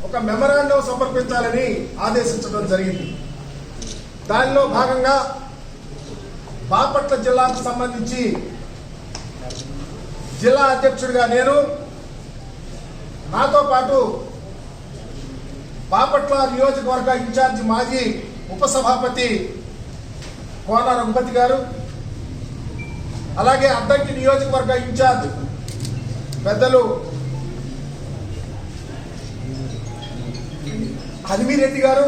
ఒక మెమరాండం సమర్పించాలని ఆదేశించడం జరిగింది. దానిలో భాగంగా బాపట్ల జిల్లాకు సంబంధించి జిల్లా అధ్యక్షుడిగా నేను, నాతో పాటు బాపట్ల నియోజకవర్గ ఇన్ఛార్జి మాజీ ఉపసభాపతి కోన రఘుపతి గారు, అలాగే అద్దంకి నియోజకవర్గ ఇన్ఛార్జ్ పెద్దలు హనిమిరెడ్డి గారు,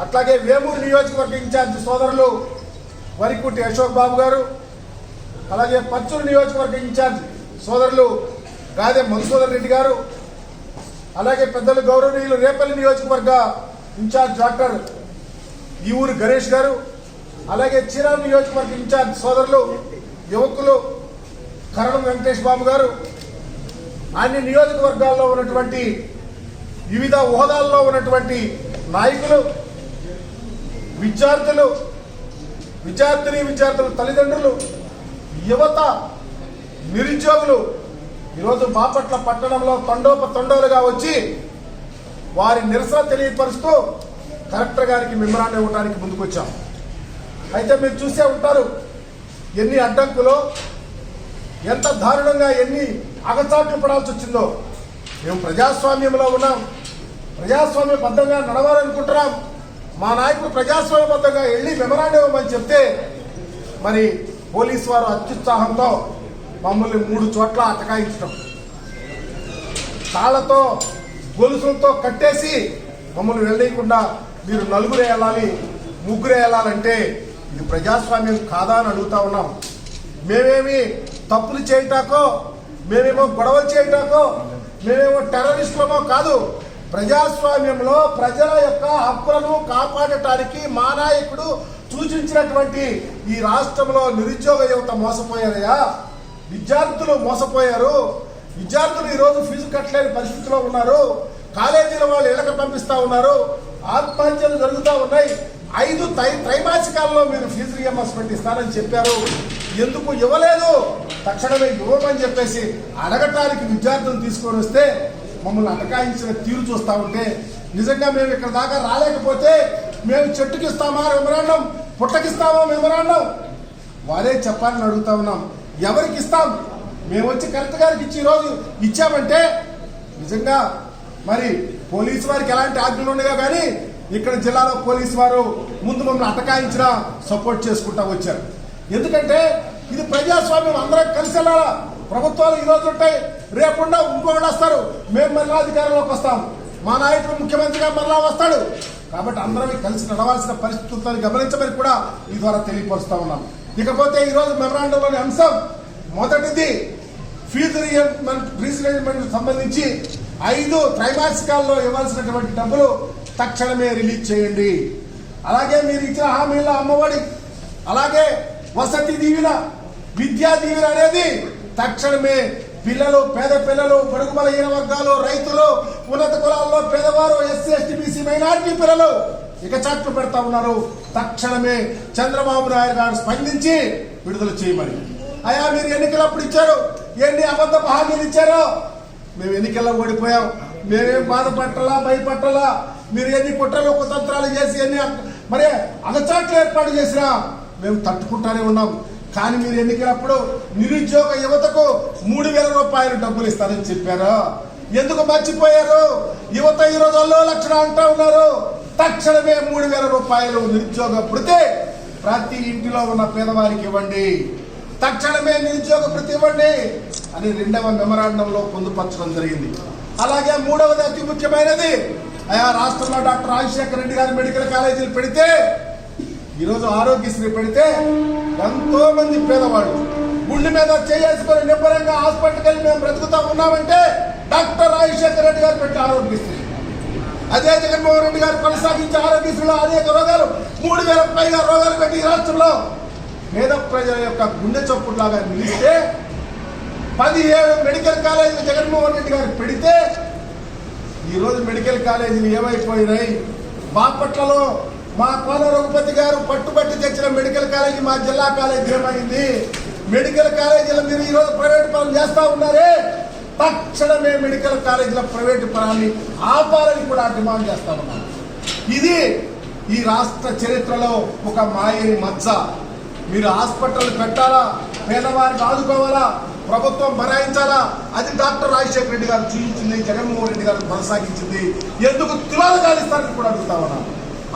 అట్లాగే వేమూరు నియోజకవర్గ ఇన్ఛార్జ్ సోదరులు వరికుటి అశోక్ బాబు గారు, అలాగే పచ్చూరు నియోజకవర్గ ఇన్ఛార్జ్ సోదరులు గాదె మధుసూదర్ రెడ్డి గారు, అలాగే పెద్దలు గౌరవనీయులు రేపల్లి నియోజకవర్గ ఇన్ఛార్జ్ డాక్టర్ ఈ ఊరు గణేష్ గారు, అలాగే చీరాల నియోజకవర్గ ఇన్ఛార్జ్ సోదరులు యువకులు కరణం వెంకటేష్ బాబు గారు, అన్ని నియోజకవర్గాల్లో ఉన్నటువంటి వివిధ హోదాల్లో ఉన్నటువంటి నాయకులు, విద్యార్థులు, విద్యార్థుల తల్లిదండ్రులు, యువత, నిరుద్యోగులు ఈరోజు బాపట్ల పట్టణంలో తండోపతండోలుగా వచ్చి వారి నిరసన తెలియపరుస్తూ కలెక్టర్ గారికి మెమరాండం ఇవ్వడానికి ముందుకొచ్చాం. అయితే మీరు చూసే ఉంటారు ఎన్ని అడ్డంకులో, ఎంత దారుణంగా ఎన్ని అగచాట్లు పడాల్సి వచ్చిందో. మేము ప్రజాస్వామ్యంలో ఉన్నాం, ప్రజాస్వామ్యబద్ధంగా నడవాలనుకుంటున్నాం. మా నాయకుడు ప్రజాస్వామ్యబద్ధంగా వెళ్ళి మెమరాండం ఇవ్వమని చెప్తే మరి పోలీసు వారు అత్యుత్సాహంతో మమ్మల్ని 3 చోట్ల అటకాయించడం, తాళ్లతో గొలుసులతో కట్టేసి మమ్మల్ని వెళ్ళకుండా మీరు 4 వెళ్ళాలి, 3 వెళ్ళాలంటే ఇది ప్రజాస్వామ్యం కాదా అని అడుగుతా ఉన్నాం. మేమేమి తప్పులు చేయటాకో, మేమేమో గొడవలు చేయటాకో, మేమేమో టెర్రరిస్టులమో కాదు. ప్రజాస్వామ్యంలో ప్రజల యొక్క హక్కులను కాపాడటానికి మా నాయకుడు సూచించినటువంటి ఈ రాష్ట్రంలో నిరుద్యోగ యువత మోసపోయారయ్యా, విద్యార్థులు మోసపోయారు. విద్యార్థులు ఈరోజు ఫీజు కట్టలేని పరిస్థితిలో ఉన్నారు. కాలేజీల వాళ్ళు ఇళ్లకు పంపిస్తా ఉన్నారు. ఆత్మహత్యలు జరుగుతూ ఉన్నాయి. 5 త్రైమాసికాల్లో మీరు ఫీజు రియంబర్స్మెంట్ ఇస్తారని చెప్పారు, ఎందుకు ఇవ్వలేదు? తక్షణమే ఇవ్వమని చెప్పేసి అడగటానికి విద్యార్థులను తీసుకొని వస్తే మమ్మల్ని అటకాయించిన తీరు చూస్తూ ఉంటే నిజంగా మేము ఇక్కడ దాకా రాలేకపోతే మేము చెట్టుకి ఇస్తామా మెమరాండం, పుట్టకిస్తామా మెమరాండం? వారే చెప్పాలని అడుగుతా ఉన్నాం. ఎవరికి ఇస్తాం? మేము వచ్చి కలెక్టర్ గారికి ఇచ్చి ఈరోజు ఇచ్చామంటే నిజంగా మరి పోలీసు వారికి ఎలాంటి ఆజ్ఞలు ఉండగా కానీ ఇక్కడ జిల్లాలో పోలీసు వారు ముందు మమ్మల్ని అటకాయించిన సపోర్ట్ చేసుకుంటా వచ్చారు. ఎందుకంటే ఇది ప్రజాస్వామ్యం, అందరం కలిసి వెళ్ళాలా. ప్రభుత్వాలు ఈరోజు ఉంటాయి, రేపుండా ఇంకోళ్ళు వస్తారు, మేము మళ్ళీ అధికారంలోకి వస్తాం, మా నాయకుడు ముఖ్యమంత్రిగా మళ్ళా వస్తాడు. కాబట్టి అందరం కలిసి నడవాల్సిన పరిస్థితులను గమనించమని కూడా ఈ ద్వారా తెలియపరుస్తా ఉన్నాం. ఇకపోతే ఈరోజు మెమరాండంలోని అంశం మొదటిది ఫీజు రీయింబర్స్మెంట్ సంబంధించి 5 త్రైమాసికాల్లో ఇవ్వాల్సినటువంటి డబ్బులు తక్షణమే రిలీజ్ చేయండి. అలాగే మీరు ఇచ్చిన హామీల అమ్మఒడి, అలాగే వసతి దీవెన, విద్యా దీవెన అనేది తక్షణమే పిల్లలు, పేద పిల్లలు, బడుగు బలహీన వర్గాలు, రైతులు, ఉన్నత కులాల్లో పేదవారు, ఎస్సీ ఎస్టీ బీసీ మైనారిటీ పిల్లలు ఇక చాట్లు పెడతా ఉన్నారు. తక్షణమే చంద్రబాబు నాయుడు గారు స్పందించి విడుదల చేయమని. అయ్యా మీరు ఎన్నికలప్పుడు ఇచ్చారు, ఎన్ని అబద్ధ హామీలు ఇచ్చారో. మేము ఎన్నికల్లో ఓడిపోయాం, మేమేం బాధపట్టాలా, భయపట్టాలా? మీరు ఎన్ని కుట్రలు కుతంత్రాలు చేసి ఎన్ని మరి అగచాట్లు ఏర్పాటు చేసినా మేము తట్టుకుంటానే ఉన్నాం. కానీ మీరు ఎన్నికలప్పుడు నిరుద్యోగ యువతకు 3,000 రూపాయలు డబ్బులు ఇస్తారని చెప్పారు. ఎందుకు మర్చిపోయారు? యువత ఈరోజు అల్లో లక్షణ అంటా ఉన్నారు. తక్షణమే 3,000 రూపాయలు నిరుద్యోగ భృతి ప్రతి ఇంటిలో ఉన్న పేదవారికి ఇవ్వండి, తక్షణమే నిరుద్యోగ భృతి ఇవ్వండి అని 2వ మెమరాండంలో పొందుపరచడం జరిగింది. అలాగే 3వది అతి ముఖ్యమైనది, ఆయా రాష్ట్రంలో డాక్టర్ రాజశేఖర రెడ్డి గారి మెడికల్ కాలేజీలు పెడితే, ఈరోజు ఆరోగ్యశ్రీ పెడితే ఎంతో మంది పేదవాళ్ళు గుండె మీద చేసుకొని నిబ్బరంగా హాస్పిటల్కి వెళ్ళి మేము బ్రతుకుతా ఉన్నామంటే డాక్టర్ రాజశేఖర రెడ్డి గారు పెట్టి ఆరోగ్యశ్రీ. అదే జగన్మోహన్ రెడ్డి గారు కొనసాగించే ఆరోగ్యశ్రీలో అనేక రోగాలు, 3,000 పైగా రోగాలు పెట్టి ఈ రాష్ట్రంలో పేద ప్రజల యొక్క గుండె చప్పుడులాగా నిలిస్తే 17 మెడికల్ కాలేజీలు జగన్మోహన్ రెడ్డి గారు పెడితే ఈరోజు మెడికల్ కాలేజీలు ఏమైపోయినాయి? బాపట్లలో మా కోన రఘుపతి గారు పట్టుబట్టి తెచ్చిన మెడికల్ కాలేజీ మా జిల్లా కాలేజీ ఏమైంది? మెడికల్ కాలేజీలో మీరు ఈరోజు ప్రైవేట్ పనులు చేస్తా ఉన్నారే, తక్షణమే మెడికల్ కాలేజీల ప్రైవేటు పరాన్ని ఆపాలని కూడా డిమాండ్ చేస్తా ఉన్నాం. ఇది ఈ రాష్ట్ర చరిత్రలో ఒక మాయని మచ్చ. మీరు హాస్పిటల్ పెట్టాలా, పేదవారికి ఆదుకోవాలా, ప్రభుత్వం భరాయించాలా, అది డాక్టర్ రాజశేఖర రెడ్డి గారు చూపించింది, జగన్మోహన్ రెడ్డి గారు కొనసాగించింది. ఎందుకు తులాలు కాలిస్తారని కూడా అడుగుతా ఉన్నాను.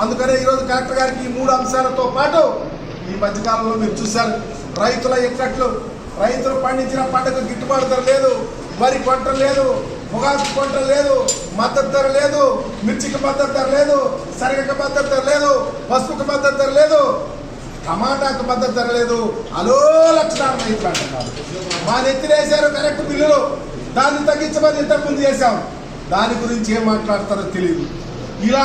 అందుకనే ఈరోజు కలెక్టర్ గారికి ఈ 3 అంశాలతో పాటు ఈ మధ్యకాలంలో మీరు చూశారు రైతుల ఇక్కట్లు, రైతులు పండించిన పంటకు గిట్టుబాటు ధర లేదు, వరి కొంట లేదు, పొగాకు కొంట లేదు, మద్దతు ధర లేదు, మిర్చికి మద్దతు ధర లేదు, శనగకి మద్దతు ధర లేదు, పసుపుకి మద్దతు ధర లేదు, టమాటాకు మద్దతు ధర లేదు. అలో లక్షణాలు రైతులు అంటున్నారు. మా నెత్తినేశారు కరెక్ట్ బిల్లులు, దాన్ని తగ్గించమని ఇంతకుముందు చేశాం. దాని గురించి ఏం మాట్లాడతారో తెలియదు.